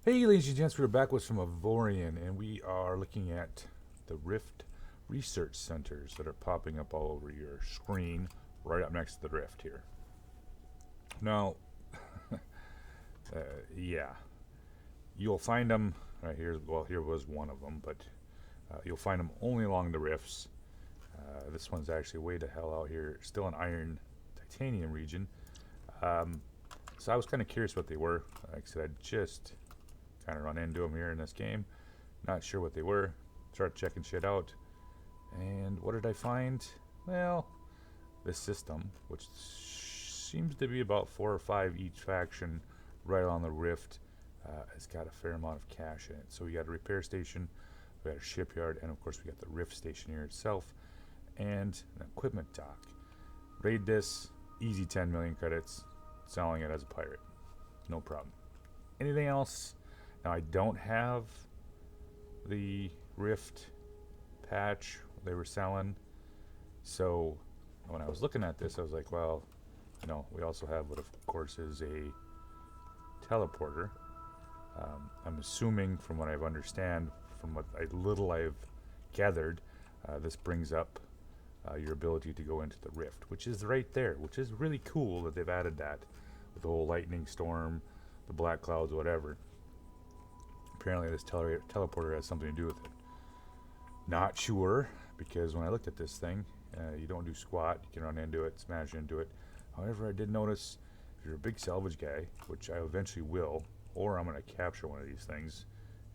Hey, ladies and gents, we're back with some Avorion, and we are looking at the Rift research centers that are popping up all over your screen, right up next to the Rift here. Now, uh, yeah, you'll find them right here. Well, here was one of them, but you'll find them only along the rifts. This one's actually way the hell out here, still an iron titanium region. Um, so I was kind of curious what they were. Like I said, I just kind of run into them here in this game. Not sure what they were. Start checking shit out. And what did I find? Well, this system, which seems to be about 4 or 5 each faction right on the rift, has got a fair amount of cash in it. So we got a repair station, we got a shipyard, and of course we got the rift station here itself, and an equipment dock. Raid this, easy 10 million credits, selling it as a pirate. No problem. Anything else? Now I don't have the Rift patch they were selling, so when I was looking at this, I was like, well, we also have what of course is a teleporter. I'm assuming, from what I've understand, from what little I've gathered, this brings up your ability to go into the Rift, which is right there, which is really cool that they've added that with the whole lightning storm, the black clouds, whatever. Apparently this teleporter has something to do with it. Not sure, because when I looked at this thing, you don't do squat. You can run into it, smash into it. However, I did notice if you're a big salvage guy, which I eventually will, or I'm going to capture one of these things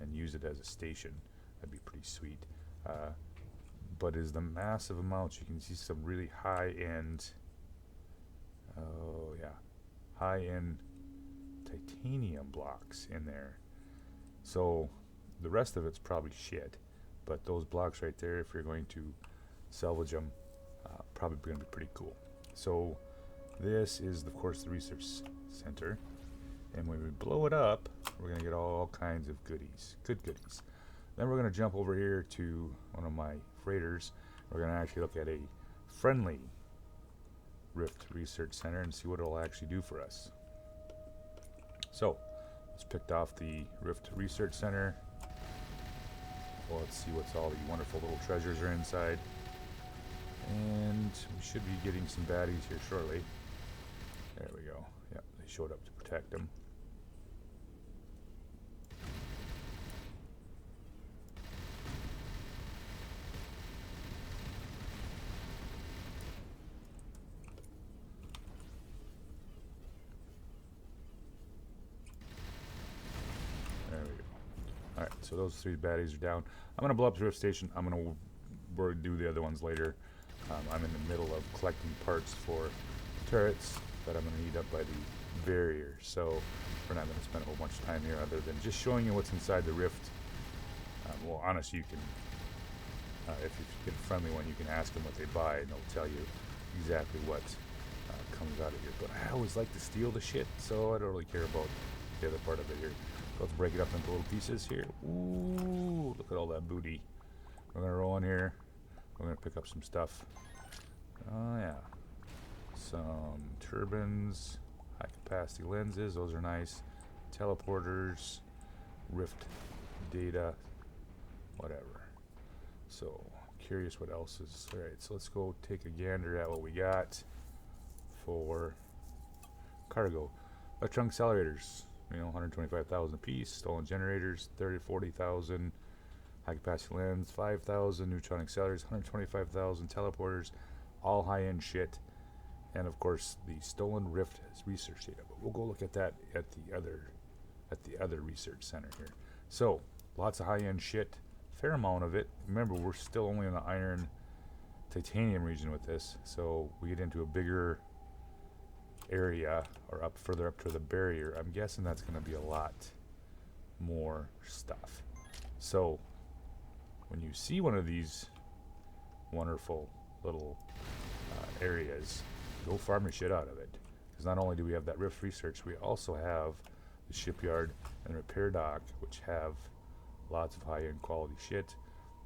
and use it as a station. That'd be pretty sweet. But is the massive amounts. You can see some really high-end, high-end titanium blocks in there. So the rest of it's probably shit, but those blocks right there, if you're going to salvage them, probably going to be pretty cool. So this is, of course, the research center, and when we blow it up, we're going to get all kinds of goodies, good goodies. Then we're going to jump over here to one of my freighters. We're going to actually look at a friendly Rift research center and see what it'll actually do for us. So let's pick off the Rift Research Center. Well, let's see what's all the wonderful little treasures are inside. And we should be getting some baddies here shortly. There we go. Yep, they showed up to protect them. Alright, so those 3 baddies are down. I'm going to blow up the rift station. I'm going to do the other ones later. I'm in the middle of collecting parts for turrets that I'm going to need up by the barrier. So we're not going to spend a whole bunch of time here other than just showing you what's inside the rift. Well, honestly, you can, if you get a friendly one, you can ask them what they buy and they'll tell you exactly what comes out of here. But I always like to steal the shit, so I don't really care about the other part of it here. Let's break it up into little pieces here. Ooh, look at all that booty. We're going to roll in here. We're going to pick up some stuff. Oh, yeah. Some turbines, high capacity lenses. Those are nice. Teleporters, rift data, whatever. So, curious what else is. Alright, so let's go take a gander at what we got for cargo. Electron accelerators. 125,000 a piece. Stolen generators, 30 to 40,000. High capacity lens, 5,000. Neutron accelerators, 125,000. Teleporters, all high-end shit. And of course, the stolen rift research data. But we'll go look at that at the other research center here. So lots of high-end shit. Fair amount of it. Remember, we're still only in the iron titanium region with this, so we get into a bigger area, or further up to the barrier. I'm guessing that's going to be a lot more stuff. So when you see one of these wonderful little areas, go farm your shit out of it, because not only do we have that rift research, we also have the shipyard and the repair dock, which have lots of high-end quality shit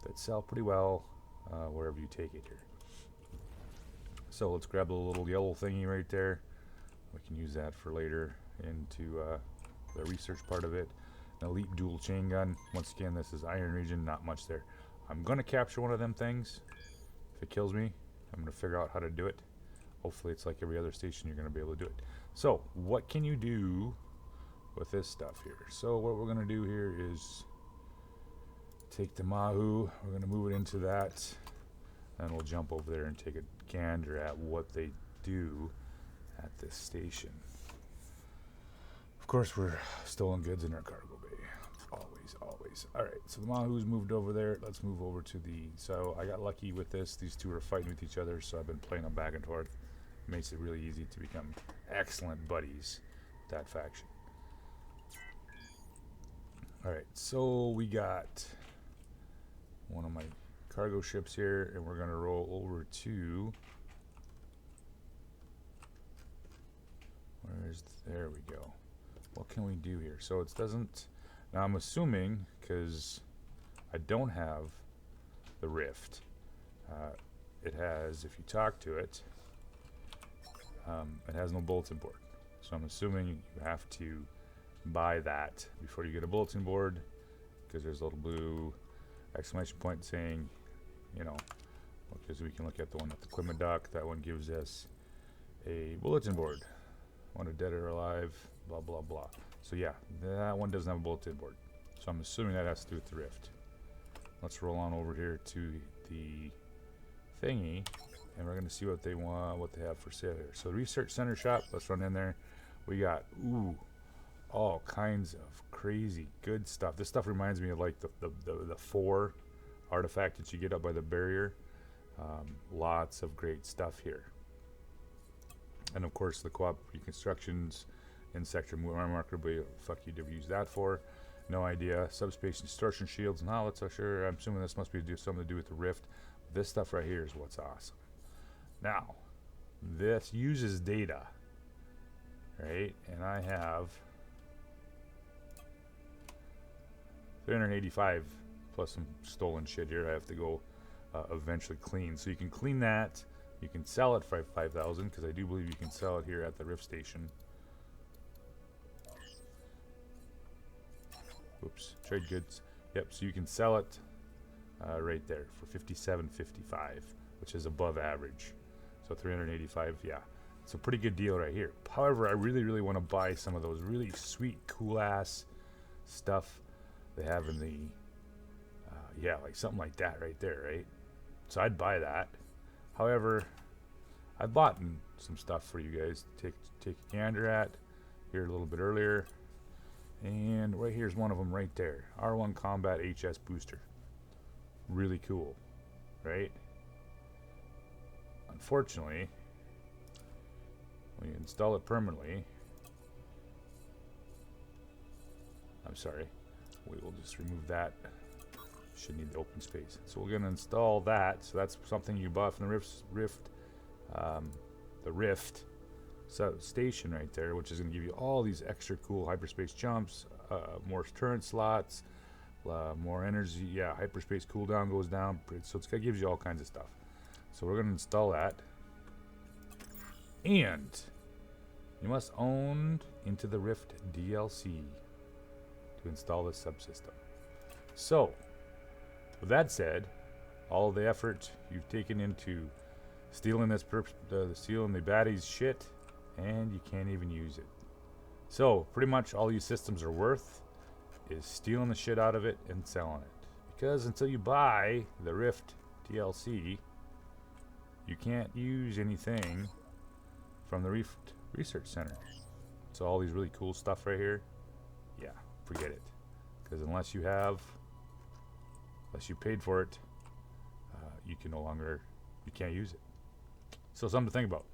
that sell pretty well wherever you take it here. So let's grab the little yellow thingy right there. We can use that for later into the research part of it. An elite dual chain gun. Once again, this is Iron Region, not much there. I'm gonna capture one of them things. If it kills me, I'm gonna figure out how to do it. Hopefully it's like every other station, you're gonna be able to do it. So, what can you do with this stuff here? So what we're gonna do here is take the Mahu, we're gonna move it into that, and we'll jump over there and take a gander at what they do at this station. Of course, we're stolen goods in our cargo bay. Always, always. Alright, so the Mahu's moved over there. Let's move over to the... So I got lucky with this. These two are fighting with each other, so I've been playing them back and forth. It makes it really easy to become excellent buddies with that faction. Alright, so we got one of my cargo ships here, and we're going to roll over to... There we go. What can we do here? So it doesn't... Now I'm assuming, because I don't have the Rift, it has, if you talk to it, it has no bulletin board. So I'm assuming you have to buy that before you get a bulletin board, because there's a little blue exclamation point saying, you know, because we can look at the one at the equipment dock. That one gives us a bulletin board. Wanted dead or alive, blah blah blah. So yeah, that one doesn't have a bulletin board. So I'm assuming that has to do with the Rift. Let's roll on over here to the thingy, and we're gonna see what they want, what they have for sale here. So research center shop, let's run in there. We got all kinds of crazy good stuff. This stuff reminds me of like the 4 artifact that you get up by the barrier. Lots of great stuff here. And of course the co-op reconstructions in sector marker, but fuck you to use that for. No idea. Subspace distortion shields, not so sure. I'm assuming this must be something to do with the Rift. This stuff right here is what's awesome. Now, this uses data, right? And I have 385 plus some stolen shit here. I have to go eventually clean. So you can clean that. You can sell it for 5,000, because I do believe you can sell it here at the Rift Station. Oops, trade goods. Yep, so you can sell it right there for 57.55, which is above average. So 385, yeah, it's a pretty good deal right here. However, I really want to buy some of those really sweet, cool ass stuff they have in the yeah, like something like that right there, right? So I'd buy that. However, I bought some stuff for you guys to take a gander at here a little bit earlier. And right here's one of them right there. R1 Combat HS Booster. Really cool, right? Unfortunately, when you install it permanently, I'm sorry, we will just remove that. Should need the open space. So we're going to install that. So that's something you bought from the Rift so station right there, which is going to give you all these extra cool hyperspace jumps, more turret slots, more energy. Yeah, hyperspace cooldown goes down. So it gives you all kinds of stuff. So we're going to install that. And you must own Into the Rift DLC to install this subsystem. So with that said, all the effort you've taken into stealing stealing the baddie's shit, and you can't even use it. So pretty much all these systems are worth is stealing the shit out of it and selling it. Because until you buy the Rift DLC, you can't use anything from the Rift Research Center. So all these really cool stuff right here, yeah, forget it. Because unless you paid for it, you can't use it. So something to think about.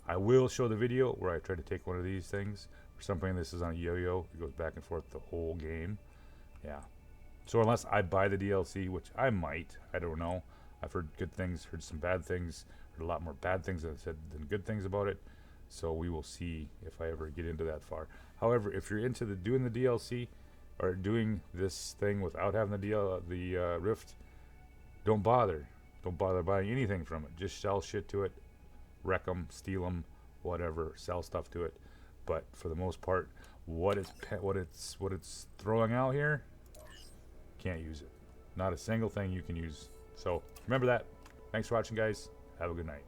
I will show the video where I try to take one of these things. For something, this is on a yo-yo. It goes back and forth the whole game. Yeah. So unless I buy the DLC, which I might, I don't know. I've heard good things, heard some bad things, heard a lot more bad things than good things about it. So we will see if I ever get into that far. However, if you're into doing the DLC or doing this thing without having the Rift, don't bother. Don't bother buying anything from it. Just sell shit to it, wreck them, steal them, whatever, sell stuff to it. But for the most part, what it's throwing out here, can't use it. Not a single thing you can use. So remember that. Thanks for watching, guys. Have a good night.